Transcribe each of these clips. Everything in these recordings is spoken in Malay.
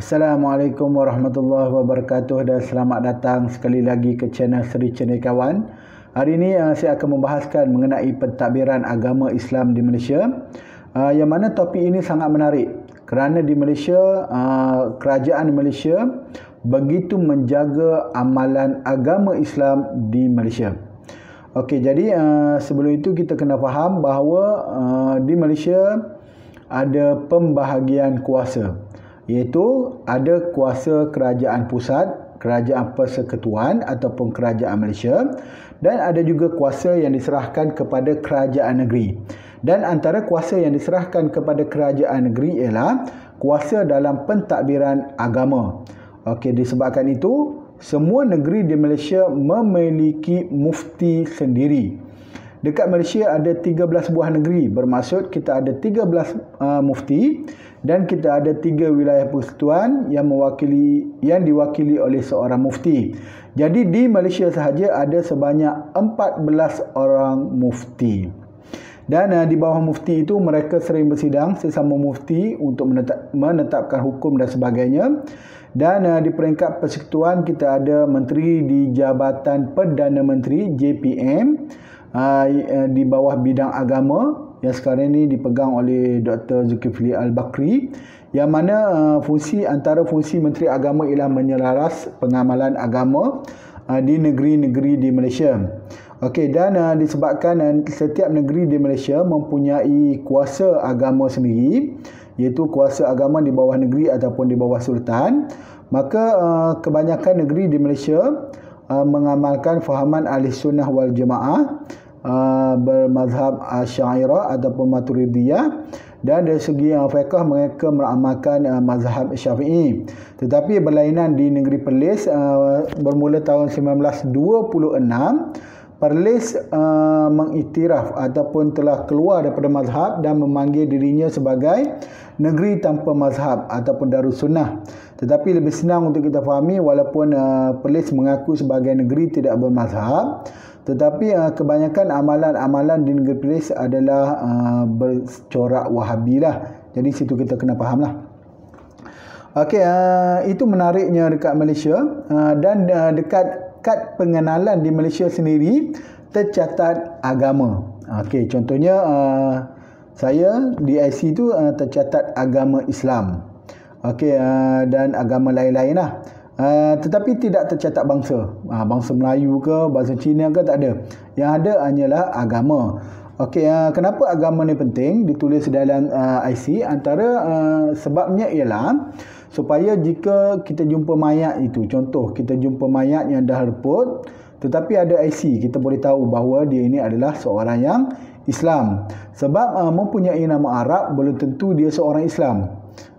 Assalamualaikum warahmatullahi wabarakatuh dan selamat datang sekali lagi ke channel Seri Cendekiawan. Hari ini saya akan membahaskan mengenai pentadbiran agama Islam di Malaysia. Yang mana topik ini sangat menarik kerana di Malaysia, kerajaan Malaysia begitu menjaga amalan agama Islam di Malaysia. Okey, jadi sebelum itu kita kena faham bahawa di Malaysia ada pembahagian kuasa, iaitu ada kuasa kerajaan pusat, kerajaan persekutuan ataupun kerajaan Malaysia, dan ada juga kuasa yang diserahkan kepada kerajaan negeri. Dan antara kuasa yang diserahkan kepada kerajaan negeri ialah kuasa dalam pentadbiran agama. Okey, disebabkan itu semua negeri di Malaysia memiliki mufti sendiri. Dekat Malaysia ada 13 buah negeri, bermaksud kita ada 13 mufti dan kita ada 3 wilayah persekutuan yang diwakili oleh seorang mufti. Jadi di Malaysia sahaja ada sebanyak 14 orang mufti. Dan di bawah mufti itu mereka sering bersidang sesama mufti untuk menetapkan hukum dan sebagainya. Dan di peringkat persekutuan kita ada menteri di Jabatan Perdana Menteri JPM di bawah bidang agama yang sekarang ini dipegang oleh Dr. Zulkifli Al-Bakri, yang mana antara fungsi Menteri Agama ialah menyelaras pengamalan agama di negeri-negeri di Malaysia. Okey, dan disebabkan setiap negeri di Malaysia mempunyai kuasa agama sendiri, iaitu kuasa agama di bawah negeri ataupun di bawah sultan, maka kebanyakan negeri di Malaysia mengamalkan fahaman ahli sunnah wal jamaah, bermazhab Asy'ariyah ataupun Maturidiyah, dan dari segi fiqh mereka beramalkan mazhab Syafi'i. Tetapi berlainan di negeri Perlis, bermula tahun 1926 Perlis mengiktiraf ataupun telah keluar daripada mazhab dan memanggil dirinya sebagai negeri tanpa mazhab ataupun Darussunnah. Tetapi lebih senang untuk kita fahami, walaupun Perlis mengaku sebagai negeri tidak bermazhab, tetapi kebanyakan amalan-amalan di negeri Perlis adalah bercorak Wahabi lah. Jadi situ kita kena faham lah. Okey, itu menariknya dekat Malaysia. Dan dekat kad pengenalan di Malaysia sendiri tercatat agama. Okey, contohnya saya di IC itu tercatat agama Islam. Okey, dan agama lain-lain lah. Tetapi tidak tercatat bangsa. Bangsa Melayu ke, bangsa Cina ke, tak ada. Yang ada hanyalah agama. Okey, kenapa agama ni penting ditulis dalam IC? Antara sebabnya ialah supaya jika kita jumpa mayat itu, contoh kita jumpa mayat yang dah reput tetapi ada IC, kita boleh tahu bahawa dia ini adalah seorang yang Islam. Sebab mempunyai nama Arab belum tentu dia seorang Islam.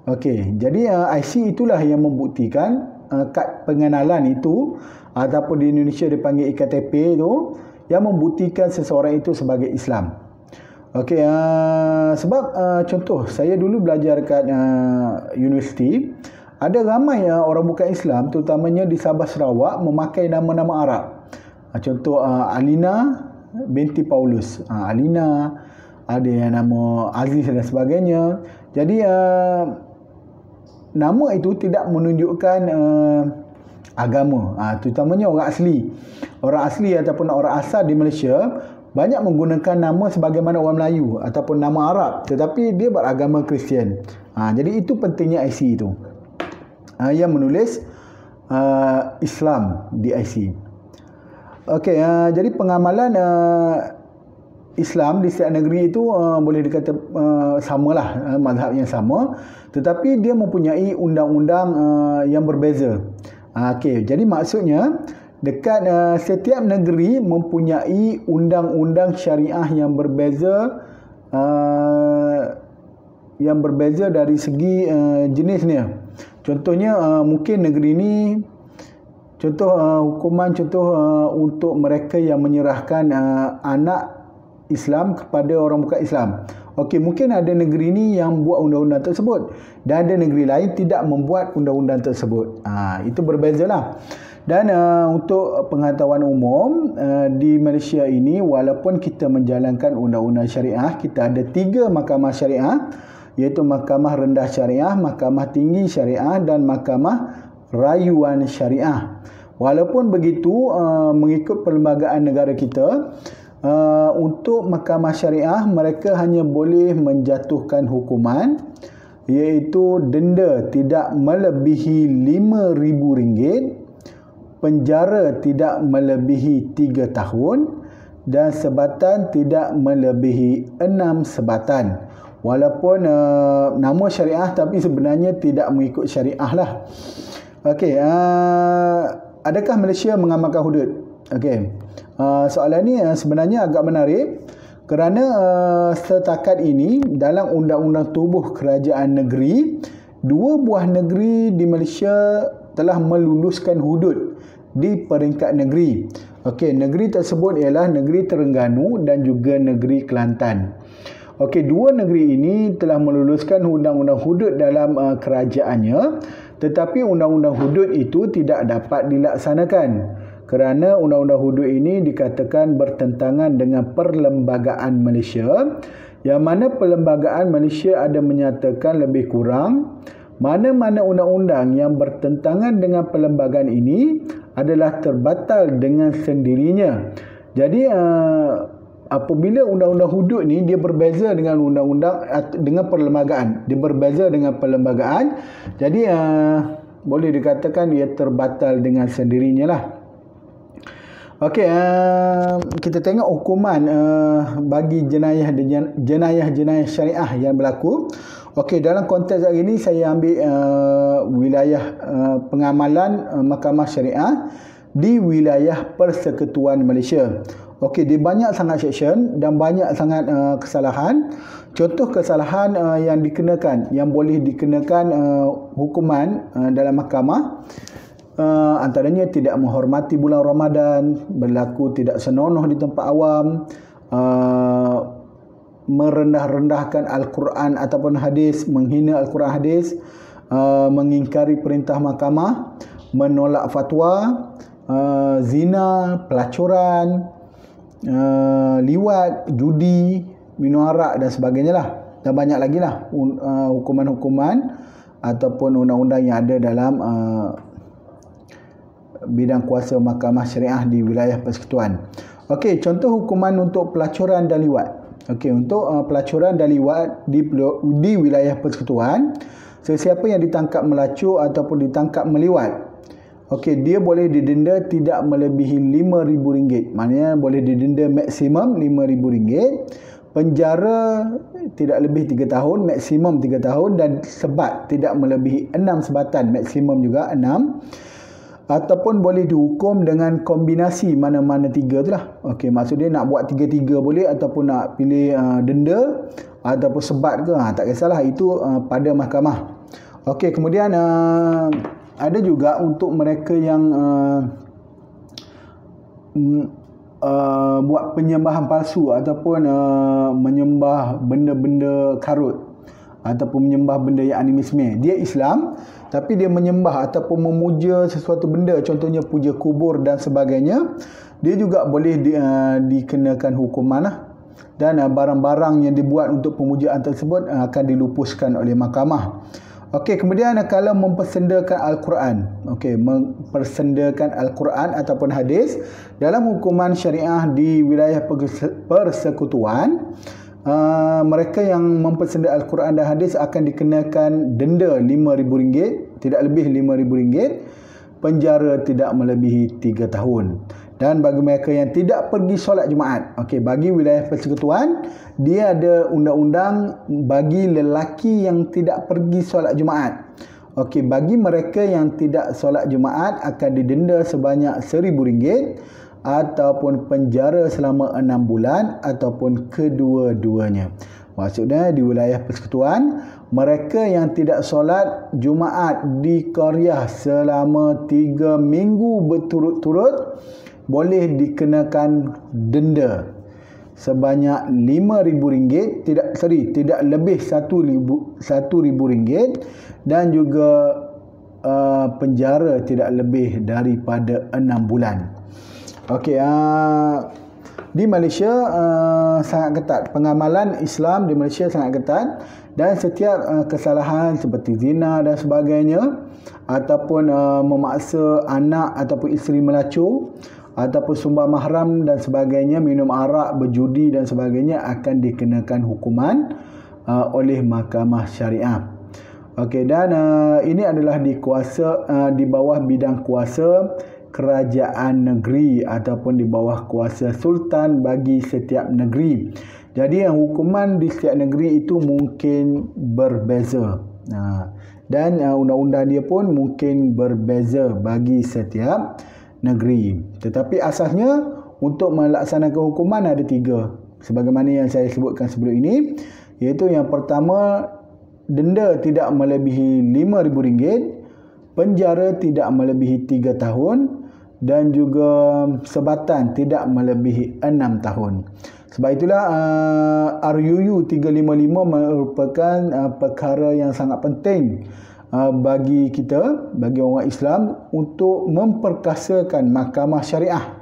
Okey, jadi IC itulah yang membuktikan kad pengenalan itu, ataupun di Indonesia dipanggil IKTP itu, yang membuktikan seseorang itu sebagai Islam. Okey, sebab contoh saya dulu belajar dekat universiti, ada ramai orang bukan Islam, terutamanya di Sabah Sarawak, memakai nama-nama Arab. Contoh Alina binti Paulus, Alina, ada yang nama Aziz dan sebagainya. Jadi nama itu tidak menunjukkan agama, terutamanya orang asli. Orang asli ataupun orang asal di Malaysia banyak menggunakan nama sebagaimana orang Melayu ataupun nama Arab, tetapi dia beragama Kristian. Jadi itu pentingnya IC itu, yang menulis Islam di IC. Okey, jadi pengamalan Islam di setiap negeri itu boleh dikata samalah, mazhab yang sama, tetapi dia mempunyai undang-undang yang berbeza. Okey, jadi maksudnya dekat setiap negeri mempunyai undang-undang syariah yang berbeza, dari segi jenisnya. Contohnya mungkin negeri ini, hukuman untuk mereka yang menyerahkan anak Islam kepada orang bukan Islam. Okey, mungkin ada negeri ini yang buat undang-undang tersebut dan ada negeri lain tidak membuat undang-undang tersebut. Itu berbezalah. Dan untuk pengetahuan umum, di Malaysia ini walaupun kita menjalankan undang-undang syariah, kita ada 3 mahkamah syariah iaitu Mahkamah Rendah Syariah, Mahkamah Tinggi Syariah dan Mahkamah Rayuan Syariah. Walaupun begitu, mengikut perlembagaan negara kita, untuk Mahkamah Syariah mereka hanya boleh menjatuhkan hukuman iaitu denda tidak melebihi RM5,000, penjara tidak melebihi 3 tahun dan sebatan tidak melebihi 6 sebatan. Walaupun nama syariah tapi sebenarnya tidak mengikut syariah lah. Okey, adakah Malaysia mengamalkan hudud? Okey. Soalan ni sebenarnya agak menarik kerana setakat ini dalam Undang-Undang Tubuh Kerajaan Negeri, 2 buah negeri di Malaysia telah meluluskan hudud di peringkat negeri. Okey, negeri tersebut ialah negeri Terengganu dan juga negeri Kelantan. Okey, 2 negeri ini telah meluluskan undang-undang hudud dalam kerajaannya, tetapi undang-undang hudud itu tidak dapat dilaksanakan kerana undang-undang hudud ini dikatakan bertentangan dengan perlembagaan Malaysia, yang mana perlembagaan Malaysia ada menyatakan lebih kurang mana-mana undang-undang yang bertentangan dengan perlembagaan ini adalah terbatal dengan sendirinya. Jadi apabila undang-undang hudud ni dia berbeza dengan undang-undang dengan perlembagaan, dia berbeza dengan perlembagaan, jadi boleh dikatakan dia terbatal dengan sendirinya lah. Okey, kita tengok hukuman bagi jenayah-jenayah syariah yang berlaku. Okey, dalam konteks hari ini saya ambil wilayah pengamalan Mahkamah Syariah di wilayah Persekutuan Malaysia. Okey, dia banyak sangat seksyen dan banyak sangat kesalahan. Contoh kesalahan yang dikenakan, yang boleh dikenakan hukuman dalam mahkamah, antaranya tidak menghormati bulan Ramadan, berlaku tidak senonoh di tempat awam, merendah-rendahkan Al-Quran ataupun hadis, menghina Al-Quran hadis, mengingkari perintah mahkamah, menolak fatwa, zina, pelacuran, liwat, judi, minum arak dan sebagainya lah. Dan banyak lagi lah hukuman-hukuman ataupun undang-undang yang ada dalam bidang kuasa Mahkamah Syariah di wilayah Persekutuan. Okey, contoh hukuman untuk pelacuran dan liwat. Okey, untuk pelacuran dan liwat di wilayah Persekutuan, sesiapa yang ditangkap melacur ataupun ditangkap meliwat, okey, dia boleh didenda tidak melebihi RM5,000. Maknanya boleh didenda maksimum RM5,000, penjara tidak lebih 3 tahun, maksimum 3 tahun, dan sebat tidak melebihi 6 sebatan, maksimum juga 6. Ataupun boleh dihukum dengan kombinasi mana-mana 3 tu lah. Okey, maksudnya nak buat 3-3 boleh, ataupun nak pilih denda ataupun sebat ke, tak kisahlah, itu pada mahkamah. Okey, kemudian ada juga untuk mereka yang buat penyembahan palsu ataupun menyembah benda-benda karut ataupun menyembah benda yang animisme. Dia Islam tapi dia menyembah ataupun memuja sesuatu benda, contohnya puja kubur dan sebagainya, dia juga boleh dikenakan hukuman lah. Dan barang-barang yang dibuat untuk pemujaan tersebut akan dilupuskan oleh mahkamah. Okey, kemudian kalau mempersendakan Al-Quran. Okey, mempersendakan Al-Quran ataupun hadis dalam hukuman syariah di wilayah Persekutuan, mereka yang mempersenda Al-Quran dan hadis akan dikenakan denda RM5,000, tidak lebih RM5,000, penjara tidak melebihi 3 tahun. Dan bagi mereka yang tidak pergi solat Jumaat, okey, bagi wilayah Persekutuan, dia ada undang-undang bagi lelaki yang tidak pergi solat Jumaat. Okey, bagi mereka yang tidak solat Jumaat akan didenda sebanyak RM1,000 ataupun penjara selama 6 bulan ataupun kedua-duanya. Maksudnya di wilayah Persekutuan, mereka yang tidak solat Jumaat di qaryah selama 3 minggu berturut-turut boleh dikenakan denda sebanyak RM5,000, tidak lebih RM1,000, dan juga penjara tidak lebih daripada 6 bulan. Okey, di Malaysia sangat ketat. Pengamalan Islam di Malaysia sangat ketat. Dan setiap kesalahan seperti zina dan sebagainya, ataupun memaksa anak ataupun isteri melacur, ataupun sumbang mahram dan sebagainya, minum arak, berjudi dan sebagainya, akan dikenakan hukuman oleh mahkamah syariah. Okey, dan ini adalah di bawah bidang kuasa kerajaan negeri ataupun di bawah kuasa sultan bagi setiap negeri. Jadi hukuman di setiap negeri itu mungkin berbeza. Dan undang-undang dia pun mungkin berbeza bagi setiap negeri. Tetapi asasnya untuk melaksanakan hukuman ada 3. Sebagaimana yang saya sebutkan sebelum ini, iaitu yang pertama, denda tidak melebihi RM5,000, penjara tidak melebihi 3 tahun, dan juga sebatan tidak melebihi 6 tahun. Sebab itulah RUU 355 merupakan perkara yang sangat penting bagi kita, bagi orang Islam, untuk memperkasakan mahkamah syariah.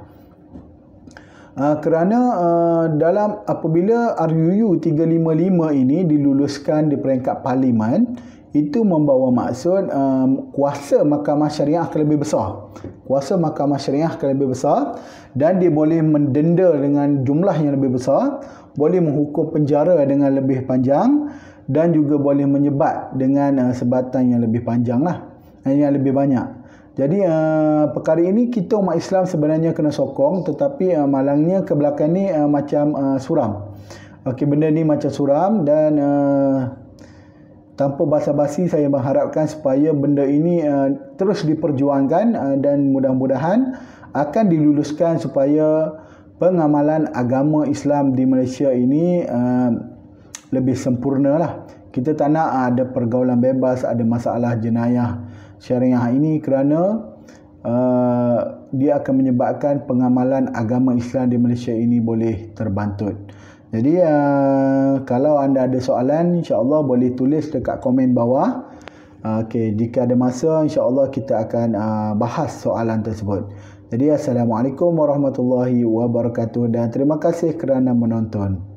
Kerana dalam apabila RUU 355 ini diluluskan di peringkat parlimen, itu membawa maksud kuasa mahkamah syariah akan lebih besar. Kuasa mahkamah syariah akan lebih besar, dan dia boleh mendenda dengan jumlah yang lebih besar, boleh menghukum penjara dengan lebih panjang, dan juga boleh menyebat dengan sebatan yang lebih panjang lah, yang lebih banyak. Jadi perkara ini kita umat Islam sebenarnya kena sokong, tetapi malangnya ke belakang ni macam suram. Okey, benda ni macam suram, dan tanpa basa-basi saya mengharapkan supaya benda ini terus diperjuangkan, dan mudah-mudahan akan diluluskan supaya pengamalan agama Islam di Malaysia ini lebih sempurna lah. Kita tak nak ada pergaulan bebas, ada masalah jenayah syariah ini, kerana dia akan menyebabkan pengamalan agama Islam di Malaysia ini boleh terbantut. Jadi kalau anda ada soalan, insya-Allah boleh tulis dekat komen bawah. Okey, jika ada masa, insya-Allah kita akan bahas soalan tersebut. Jadi assalamualaikum warahmatullahi wabarakatuh, dan terima kasih kerana menonton.